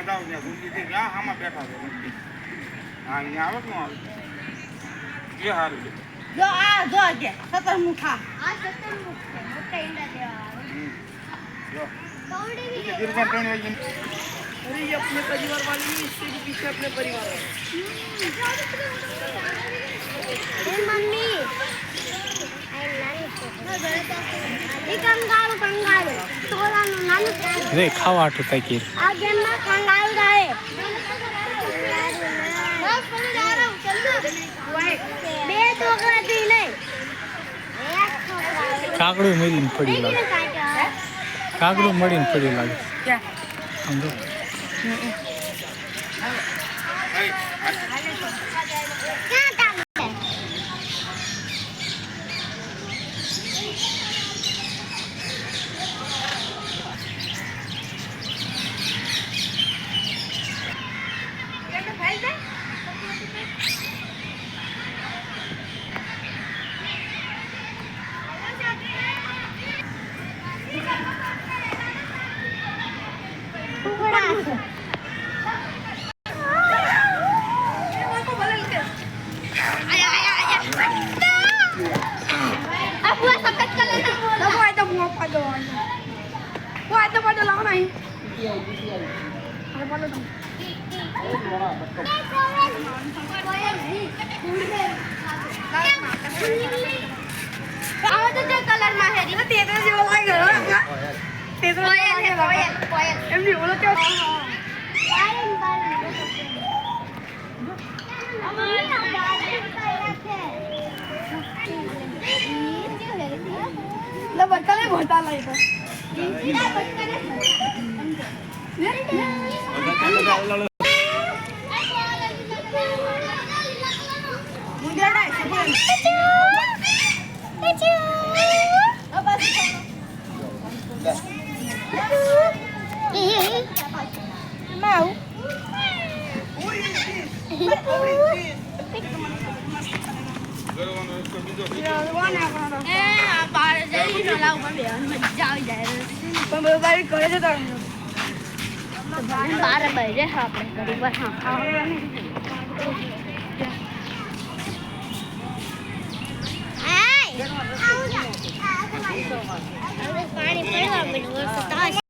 જાવ ને ગુંજી થી ક્યાં આમાં બેઠા છે ગુંજી હા અહીંયા આવે કે ન આવે એ હારું છે જો આ જો કે સતરમુખા આ સતરમુખ મોટા ઈંડા દેવા જો કૌડી भी गिरकर टोने वाली अरे ये अपने परिवार वाली इससे भी पीछे अपने परिवार वाले मम्मी ये कंगारू तोरा नानु रे खावा आटो ताकि आ गेम में कंगारू रहे बस मैं जा रहा हूं चल बे टोकरा दी नहीं एक टोकरा કાગડું મળીને પડી લાગે કાગડું મળીને પડી લાગે क्या સમજો कलर में है री तेरे जेવો લાગે તેરો કોયલ એમની ઓલો કે લે બટકાને ભોટા લઈ તો mau બારે જઈ તો લાવ પણ મજા આવી જાય પણ બધું તારી કરે છે તારે બારે બજે આપણે કરી બસ હા પાણી પડવા મળ્યું